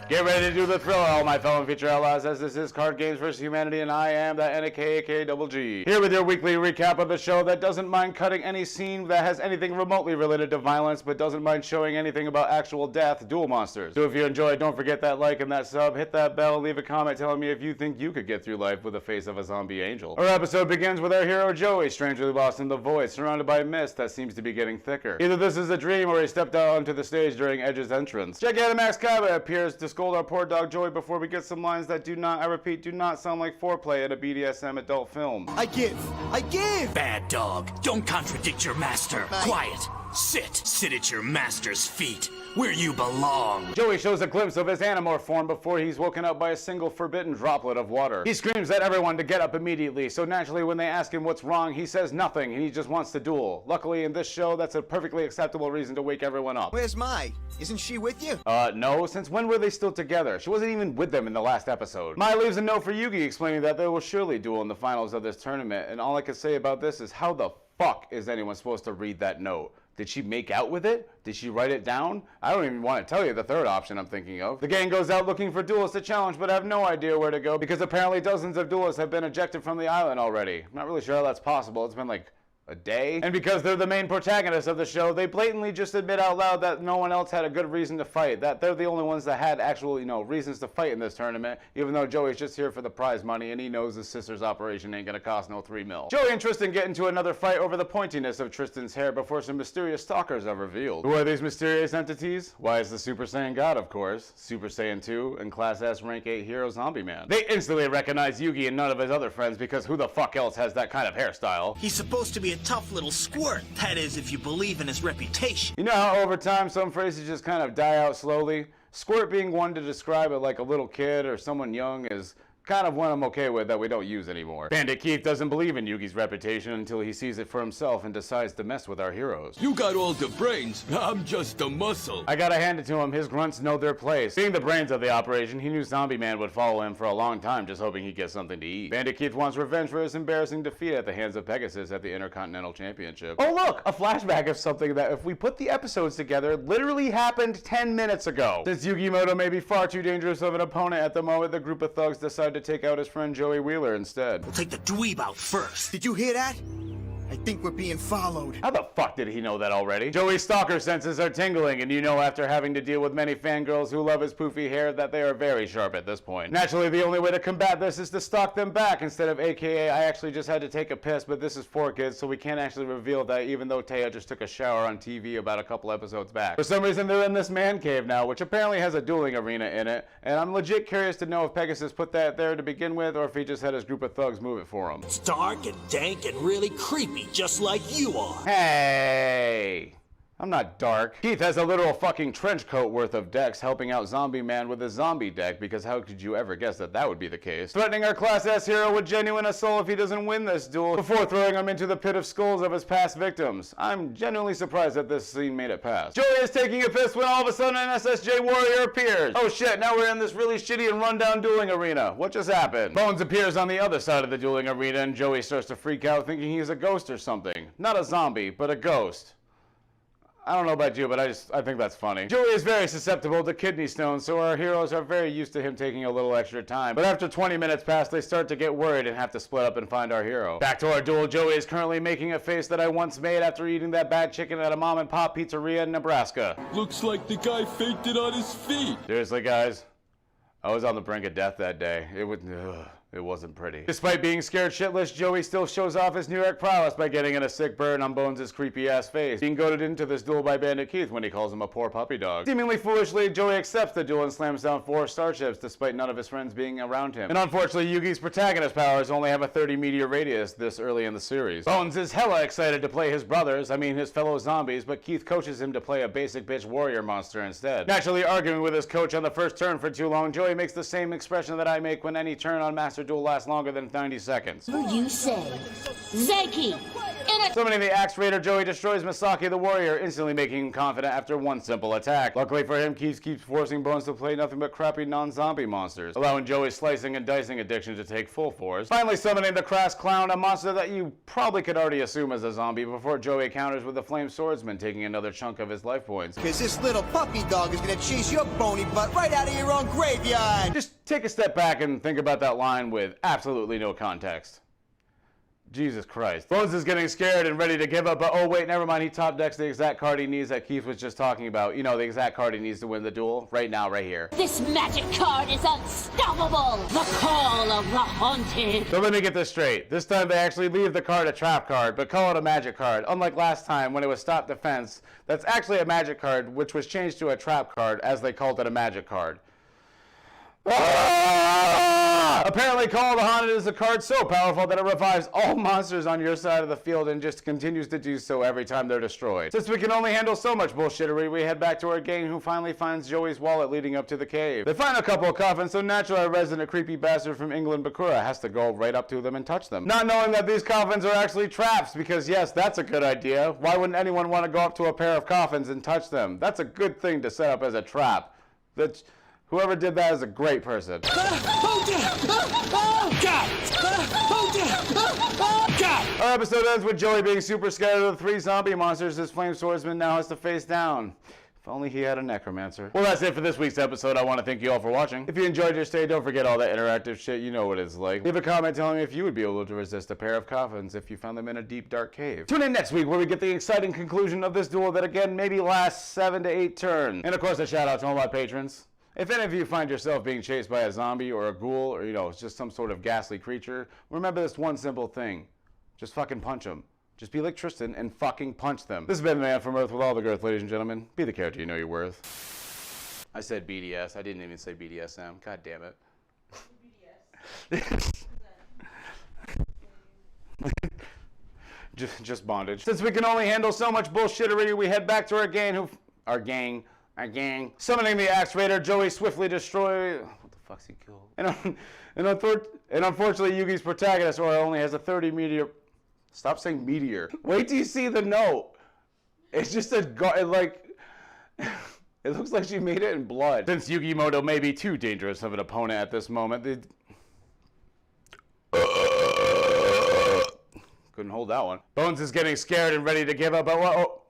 Get ready to do the thriller, all my fellow feature outlaws, as this is Card Games vs. Humanity, and I am the NAKAK-double-G. Here with your weekly recap of the show that doesn't mind cutting any scene that has anything remotely related to violence, but doesn't mind showing anything about actual death, Duel Monsters. So if you enjoyed, don't forget that like and that sub, hit that bell, leave a comment telling me if you think you could get through life with the face of a zombie angel. Our episode begins with our hero Joey, strangely lost in the void, surrounded by mist that seems to be getting thicker. Either this is a dream or he stepped out onto the stage during Edge's entrance. Gigantamax Kaba appears to scold our poor dog Joey before we get some lines that do not, I repeat, do not sound like foreplay in a BDSM adult film. I give! Bad dog, don't contradict your master. Quiet. Sit at your master's feet, where you belong. Joey shows a glimpse of his animorph form before he's woken up by a single forbidden droplet of water. He screams at everyone to get up immediately, so naturally when they ask him what's wrong, he says nothing and he just wants to duel. Luckily in this show, that's a perfectly acceptable reason to wake everyone up. Where's Mai? Isn't she with you? No, since when were they still together? She wasn't even with them in the last episode. Mai leaves a note for Yugi explaining that they will surely duel in the finals of this tournament, and all I can say about this is how the fuck is anyone supposed to read that note? Did she make out with it? Did she write it down? I don't even want to tell you the third option I'm thinking of. The gang goes out looking for duelists to challenge, but have no idea where to go because apparently dozens of duelists have been ejected from the island already. I'm not really sure how that's possible. It's been like a day. And because they're the main protagonists of the show, they blatantly just admit out loud that no one else had a good reason to fight. That they're the only ones that had actual, reasons to fight in this tournament, even though Joey's just here for the prize money and he knows his sister's operation ain't gonna cost no 3 mil. Joey and Tristan get into another fight over the pointiness of Tristan's hair before some mysterious stalkers are revealed. Who are these mysterious entities? Why, it's the Super Saiyan God, of course, Super Saiyan 2, and Class S Rank 8 hero Zombie Man. They instantly recognize Yugi and none of his other friends because who the fuck else has that kind of hairstyle? He's supposed to be a tough little squirt. That is, if you believe in his reputation. You know how over time some phrases just kind of die out slowly? Squirt being one to describe it like a little kid or someone young is kind of one I'm okay with that we don't use anymore. Bandit Keith doesn't believe in Yugi's reputation until he sees it for himself and decides to mess with our heroes. You got all the brains, I'm just a muscle. I gotta hand it to him, his grunts know their place. Being the brains of the operation, he knew Zombie Man would follow him for a long time just hoping he'd get something to eat. Bandit Keith wants revenge for his embarrassing defeat at the hands of Pegasus at the Intercontinental Championship. Oh look, a flashback of something that if we put the episodes together, literally happened 10 minutes ago. Since Yugimoto may be far too dangerous of an opponent at the moment, the group of thugs decide to take out his friend Joey Wheeler instead. We'll take the dweeb out first. Did you hear that? I think we're being followed. How the fuck did he know that already? Joey's stalker senses are tingling, and you know after having to deal with many fangirls who love his poofy hair that they are very sharp at this point. Naturally, the only way to combat this is to stalk them back instead of AKA, I actually just had to take a piss, but this is for kids, so we can't actually reveal that even though Taya just took a shower on TV about a couple episodes back. For some reason, they're in this man cave now, which apparently has a dueling arena in it, and I'm legit curious to know if Pegasus put that there to begin with, or if he just had his group of thugs move it for him. It's dark and dank and really creepy, just like you are. Hey! I'm not dark. Keith has a literal fucking trench coat worth of decks helping out Zombie Man with his zombie deck because how could you ever guess that that would be the case? Threatening our Class S hero with genuine assault if he doesn't win this duel before throwing him into the pit of skulls of his past victims. I'm genuinely surprised that this scene made it past. Joey is taking a piss when all of a sudden an SSJ warrior appears. Oh shit, now we're in this really shitty and rundown dueling arena. What just happened? Bones appears on the other side of the dueling arena and Joey starts to freak out thinking he's a ghost or something. Not a zombie, but a ghost. I don't know about you, but I think that's funny. Joey is very susceptible to kidney stones, so our heroes are very used to him taking a little extra time. But after 20 minutes pass, they start to get worried and have to split up and find our hero. Back to our duel, Joey is currently making a face that I once made after eating that bad chicken at a mom and pop pizzeria in Nebraska. Looks like the guy fainted on his feet. Seriously, guys, I was on the brink of death that day. It wasn't pretty. Despite being scared shitless, Joey still shows off his New York prowess by getting in a sick burn on Bones' creepy-ass face, being goaded into this duel by Bandit Keith when he calls him a poor puppy dog. Seemingly foolishly, Joey accepts the duel and slams down 4 starships despite none of his friends being around him. And unfortunately, Yugi's protagonist powers only have a 30-meter radius this early in the series. Bones is hella excited to play his brothers, his fellow zombies, but Keith coaches him to play a basic bitch warrior monster instead. Naturally arguing with his coach on the first turn for too long, Joey makes the same expression that I make when any turn on Master Duel lasts longer than 90 seconds. Whatever you say. Zeki! in it! Summoning the Axe Raider, Joey destroys Misaki the Warrior, instantly making him confident after one simple attack. Luckily for him, Keith keeps forcing Bones to play nothing but crappy non-zombie monsters, allowing Joey's slicing and dicing addiction to take full force. Finally summoning the Crass Clown, a monster that you probably could already assume is a zombie, before Joey counters with the Flame Swordsman, taking another chunk of his life points. Cause this little puppy dog is gonna chase your bony butt right out of your own graveyard! Just take a step back and think about that line with absolutely no context. Jesus Christ. Bones is getting scared and ready to give up, but oh wait, never mind, he top decks the exact card he needs that Keith was just talking about. You know, the exact card he needs to win the duel. Right now, right here. This magic card is unstoppable! The Call of the Haunted! So let me get this straight. This time they actually leave the card a trap card, but call it a magic card. Unlike last time when it was stop defense, that's actually a magic card, which was changed to a trap card as they called it a magic card. Apparently, Call of the Haunted is a card so powerful that it revives all monsters on your side of the field and just continues to do so every time they're destroyed. Since we can only handle so much bullshittery, we head back to our gang, who finally finds Joey's wallet leading up to the cave. They find a couple of coffins, so naturally our resident creepy bastard from England, Bakura, has to go right up to them and touch them. Not knowing that these coffins are actually traps, because yes, that's a good idea. Why wouldn't anyone want to go up to a pair of coffins and touch them? That's a good thing to set up as a trap. Whoever did that is a great person. Our episode ends with Joey being super scared of the 3 zombie monsters his Flame Swordsman now has to face down. If only he had a necromancer. Well, that's it for this week's episode. I want to thank you all for watching. If you enjoyed your stay, don't forget all that interactive shit. You know what it's like. Leave a comment telling me if you would be able to resist a pair of coffins if you found them in a deep, dark cave. Tune in next week where we get the exciting conclusion of this duel that, again, maybe lasts 7 to 8 turns. And, of course, a shout out to all my patrons. If any of you find yourself being chased by a zombie or a ghoul or, you know, just some sort of ghastly creature, remember this one simple thing. Just fucking punch them. Just be like Tristan and fucking punch them. This has been the Man from Earth with all the girth, ladies and gentlemen. Be the character you know you're worth. I said BDS. I didn't even say BDSM. God damn it. just bondage. Since we can only handle so much bullshittery, we head back to our gang Summoning the Axe Raider, Joey swiftly destroy... What the fuck's he killed? And unfortunately, Yugi's protagonist, Aura, only has a 30 meteor... Stop saying meteor. Wait till you see the note. It's just a... It looks like she made it in blood. Since Yugimoto may be too dangerous of an opponent at this moment, couldn't hold that one. Bones is getting scared and ready to give up, but... Oh.